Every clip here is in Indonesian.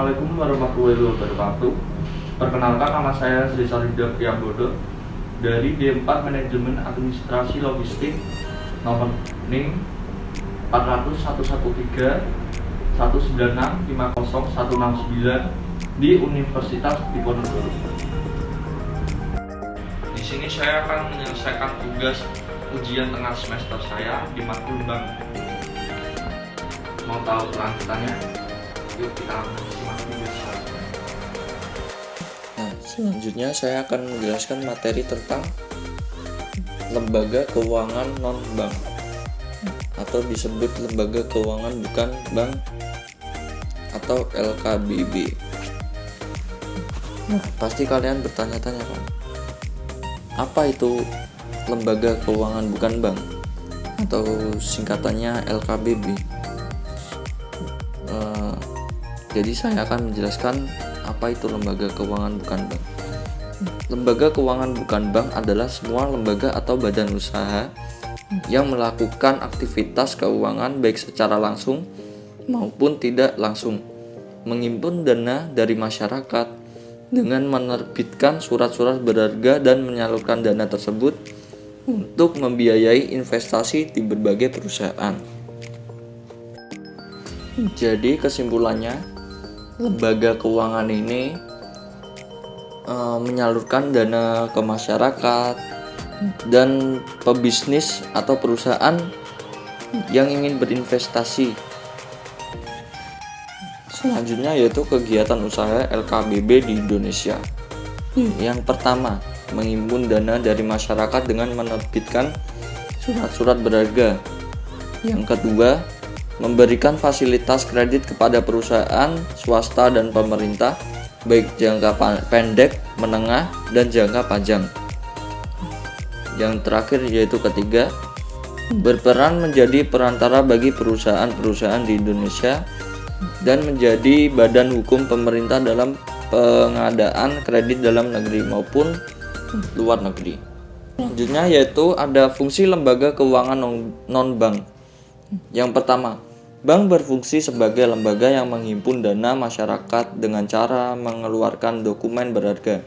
Assalamualaikum warahmatullahi wabarakatuh. Perkenalkan, nama saya Sri Sarida Priambodo dari D4 Manajemen Administrasi Logistik, nomor NIM 400113196 50169 di Universitas Diponegoro. Di sini saya akan menyelesaikan tugas ujian tengah semester saya di matkul bank. Mau tahu kelanjutannya? Yuk kita simak video selanjutnya. Nah, selanjutnya saya akan menjelaskan materi tentang lembaga keuangan non-bank atau disebut lembaga keuangan bukan bank atau LKBB. Nah, pasti kalian bertanya-tanya kan, apa itu lembaga keuangan bukan bank atau singkatannya LKBB? Jadi saya akan menjelaskan apa itu lembaga keuangan bukan bank. Lembaga keuangan bukan bank adalah semua lembaga atau badan usaha yang melakukan aktivitas keuangan baik secara langsung maupun tidak langsung, menghimpun dana dari masyarakat dengan menerbitkan surat-surat berharga dan menyalurkan dana tersebut untuk membiayai investasi di berbagai perusahaan. Jadi kesimpulannya, lembaga keuangan ini menyalurkan dana ke masyarakat dan pebisnis atau perusahaan yang ingin berinvestasi. Selanjutnya yaitu kegiatan usaha LKBB di Indonesia. Yang pertama, menghimpun dana dari masyarakat dengan menerbitkan surat-surat berharga. Yang kedua, memberikan fasilitas kredit kepada perusahaan, swasta, dan pemerintah, baik jangka pendek, menengah, dan jangka panjang. Yang terakhir yaitu ketiga, berperan menjadi perantara bagi perusahaan-perusahaan di Indonesia dan menjadi badan hukum pemerintah dalam pengadaan kredit dalam negeri maupun luar negeri. Selanjutnya yaitu ada fungsi lembaga keuangan non-bank. Yang pertama, bank berfungsi sebagai lembaga yang menghimpun dana masyarakat dengan cara mengeluarkan dokumen berharga.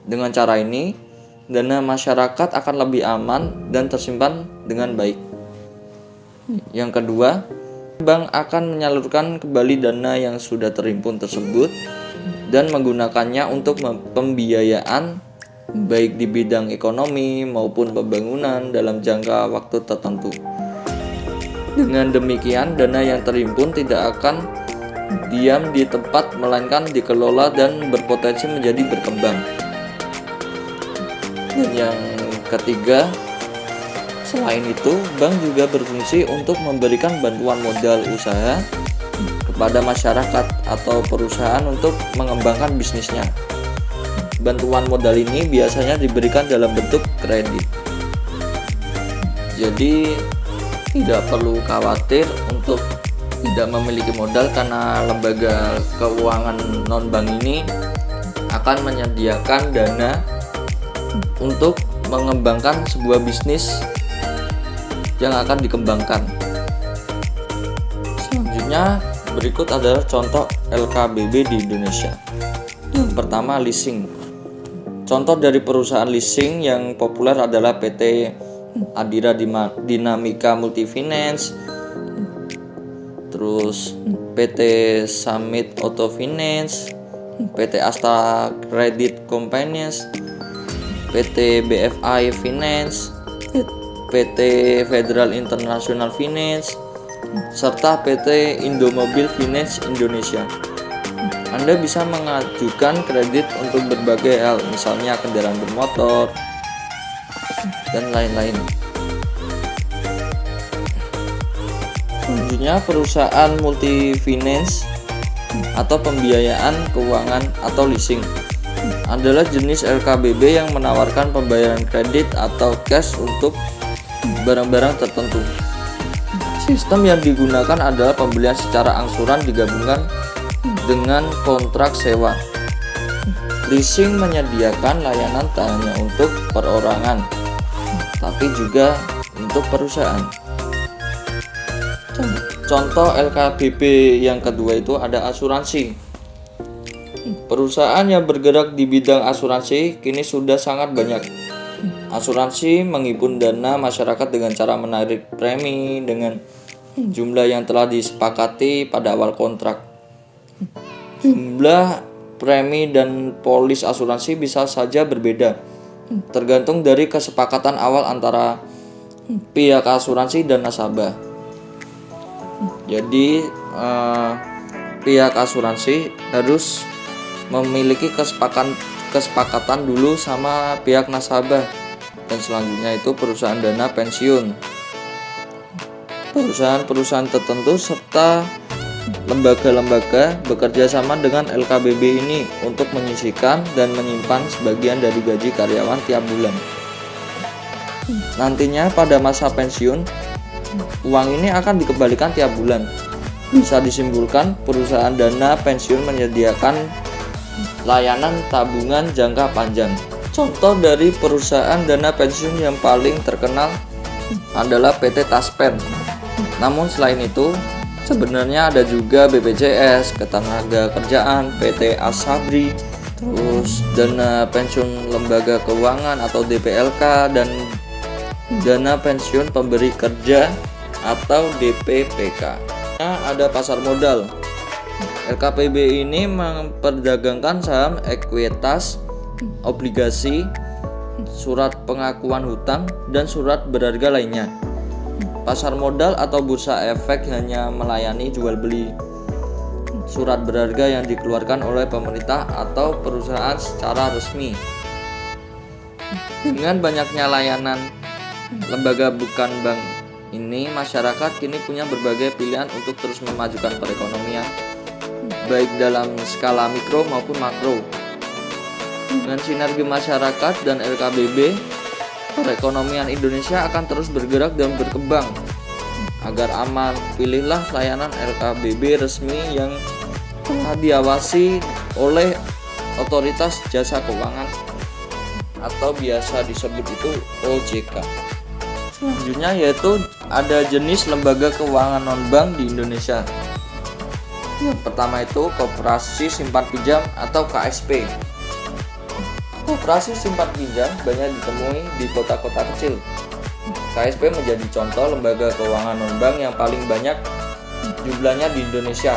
Dengan cara ini, dana masyarakat akan lebih aman dan tersimpan dengan baik. Yang kedua, bank akan menyalurkan kembali dana yang sudah terhimpun tersebut dan menggunakannya untuk pembiayaan baik di bidang ekonomi maupun pembangunan dalam jangka waktu tertentu. Dengan demikian, dana yang terhimpun tidak akan diam di tempat, melainkan dikelola dan berpotensi menjadi berkembang. Dan yang ketiga, selain itu, bank juga berfungsi untuk memberikan bantuan modal usaha kepada masyarakat atau perusahaan untuk mengembangkan bisnisnya. Bantuan modal ini biasanya diberikan dalam bentuk kredit. Jadi, tidak perlu khawatir untuk tidak memiliki modal karena lembaga keuangan non-bank ini akan menyediakan dana untuk mengembangkan sebuah bisnis yang akan dikembangkan. Selanjutnya berikut adalah contoh LKBB di Indonesia. Yang pertama, leasing. Contoh dari perusahaan leasing yang populer adalah PT Adira Dinamika Multifinance, terus PT Summit Auto Finance, PT Asta Credit Companies, PT BFI Finance, PT Federal International Finance, serta PT Indomobil Finance Indonesia. Anda bisa mengajukan kredit untuk berbagai hal, misalnya kendaraan bermotor dan lain-lain. Selanjutnya, perusahaan multifinance atau pembiayaan keuangan atau leasing adalah jenis LKBB yang menawarkan pembayaran kredit atau cash untuk barang-barang tertentu. Sistem yang digunakan adalah pembelian secara angsuran digabungkan dengan kontrak sewa. Leasing menyediakan layanan tak hanya untuk perorangan, tapi juga untuk perusahaan. Contoh LKBB yang kedua itu ada asuransi. Perusahaan yang bergerak di bidang asuransi kini sudah sangat banyak. Asuransi menghimpun dana masyarakat dengan cara menarik premi dengan jumlah yang telah disepakati pada awal kontrak. Jumlah premi dan polis asuransi bisa saja berbeda, tergantung dari kesepakatan awal antara pihak asuransi dan nasabah. Jadi pihak asuransi harus memiliki kesepakatan dulu sama pihak nasabah, dan selanjutnya itu perusahaan dana pensiun, perusahaan-perusahaan tertentu serta lembaga-lembaga bekerja sama dengan LKBB ini untuk menyisihkan dan menyimpan sebagian dari gaji karyawan tiap bulan. Nantinya pada masa pensiun, uang ini akan dikembalikan tiap bulan. Bisa disimpulkan, perusahaan dana pensiun menyediakan layanan tabungan jangka panjang. Contoh dari perusahaan dana pensiun yang paling terkenal adalah PT Taspen. Namun selain itu, sebenarnya ada juga BPJS, Ketenagakerjaan, PT Asabri, terus dana pensiun lembaga keuangan atau DPLK, dan dana pensiun pemberi kerja atau DPPK. Ada pasar modal. LKPB ini memperdagangkan saham, ekuitas, obligasi, surat pengakuan hutang, dan surat berharga lainnya. Pasar modal atau bursa efek hanya melayani jual beli surat berharga yang dikeluarkan oleh pemerintah atau perusahaan secara resmi. Dengan banyaknya layanan lembaga bukan bank ini, masyarakat kini punya berbagai pilihan untuk terus memajukan perekonomian, baik dalam skala mikro maupun makro. Dengan sinergi masyarakat dan LKBB, perekonomian Indonesia akan terus bergerak dan berkembang. Agar aman, pilihlah layanan LKBB resmi yang telah diawasi oleh Otoritas Jasa Keuangan atau biasa disebut itu OJK. Selanjutnya yaitu ada jenis lembaga keuangan non-bank di Indonesia. Yang pertama itu Koperasi Simpan Pinjam atau KSP. Koperasi simpan pinjam banyak ditemui di kota-kota kecil. KSP menjadi contoh lembaga keuangan non-bank yang paling banyak jumlahnya di Indonesia.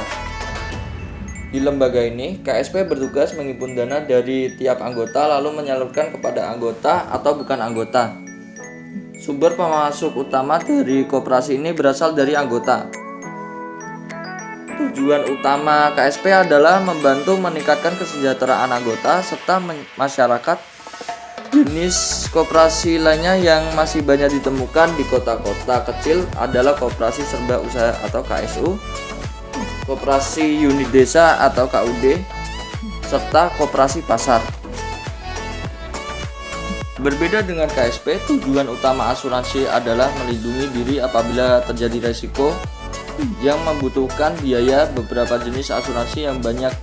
Di lembaga ini, KSP bertugas menghimpun dana dari tiap anggota lalu menyalurkan kepada anggota atau bukan anggota. Sumber pemasok utama dari koperasi ini berasal dari anggota. Tujuan utama KSP adalah membantu meningkatkan kesejahteraan anggota serta masyarakat. Jenis koperasi lainnya yang masih banyak ditemukan di kota-kota kecil adalah koperasi serba usaha atau KSU, koperasi unit desa atau KUD, serta koperasi pasar. Berbeda dengan KSP, tujuan utama asuransi adalah melindungi diri apabila terjadi resiko yang membutuhkan biaya. Beberapa jenis asuransi yang banyak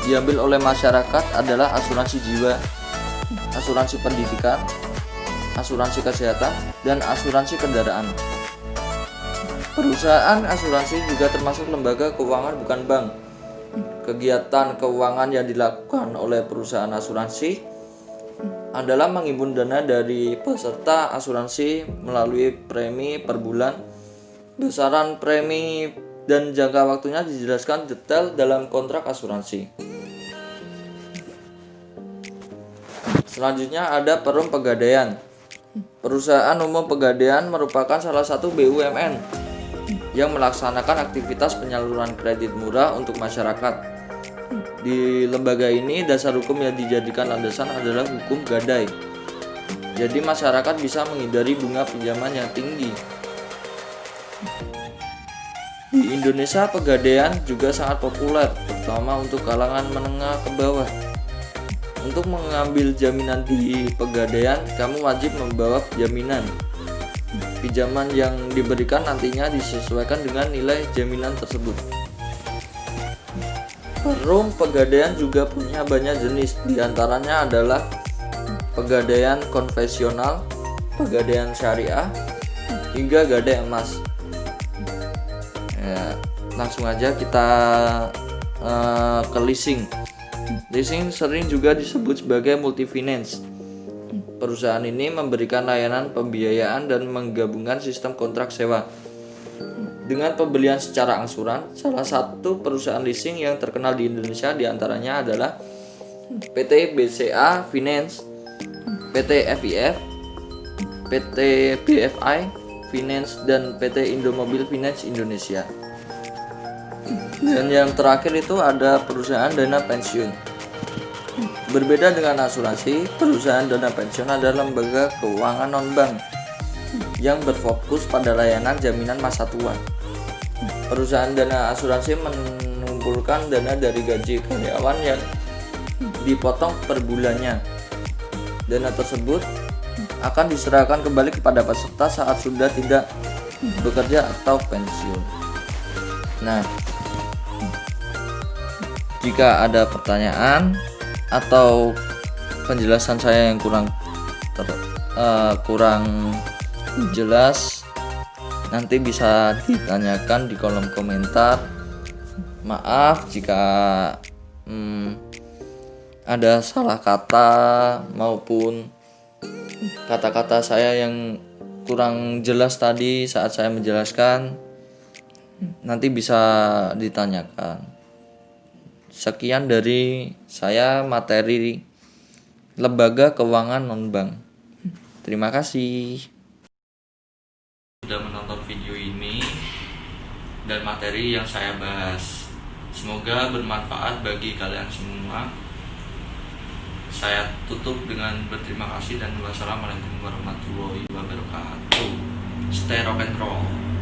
diambil oleh masyarakat adalah asuransi jiwa, asuransi pendidikan, asuransi kesehatan, dan asuransi kendaraan. Perusahaan asuransi juga termasuk lembaga keuangan bukan bank. Kegiatan keuangan yang dilakukan oleh perusahaan asuransi adalah menghimpun dana dari peserta asuransi melalui premi per bulan. Besaran premi dan jangka waktunya dijelaskan detail dalam kontrak asuransi. Selanjutnya ada Perum Pegadaian. Perusahaan Umum Pegadaian merupakan salah satu BUMN yang melaksanakan aktivitas penyaluran kredit murah untuk masyarakat. Di lembaga ini, dasar hukum yang dijadikan landasan adalah hukum gadai. Jadi masyarakat bisa menghindari bunga pinjaman yang tinggi. Di Indonesia, pegadaian juga sangat populer, terutama untuk kalangan menengah ke bawah. Untuk mengambil jaminan di pegadaian, kamu wajib membawa jaminan. Pinjaman yang diberikan nantinya disesuaikan dengan nilai jaminan tersebut. Perum Pegadaian juga punya banyak jenis, diantaranya adalah pegadaian konvensional, pegadaian syariah, hingga gadai emas. Ya, langsung aja kita ke leasing. Leasing sering juga disebut sebagai multi-finance. Perusahaan ini memberikan layanan pembiayaan dan menggabungkan sistem kontrak sewa dengan pembelian secara angsuran. Salah satu perusahaan leasing yang terkenal di Indonesia diantaranya adalah PT BCA Finance, PT FIF, PT BFI Finance, dan PT Indomobil Finance Indonesia. Dan yang terakhir itu ada perusahaan dana pensiun. Berbeda dengan asuransi, perusahaan dana pensiun adalah lembaga keuangan non-bank yang berfokus pada layanan jaminan masa tua. Perusahaan dana asuransi mengumpulkan dana dari gaji karyawan yang dipotong per bulannya. Dana tersebut akan diserahkan kembali kepada peserta saat sudah tidak bekerja atau pensiun. Nah, jika ada pertanyaan atau penjelasan saya yang kurang jelas, nanti bisa ditanyakan di kolom komentar. Maaf jika ada salah kata maupun kata-kata saya yang kurang jelas tadi saat saya menjelaskan, nanti bisa ditanyakan. Sekian dari saya, materi lembaga keuangan non-bank. Terima kasih sudah menonton video ini dan materi yang saya bahas. Semoga bermanfaat bagi kalian semua. Saya tutup dengan berterima kasih dan wassalamualaikum warahmatullahi wabarakatuh. Stay rock and roll.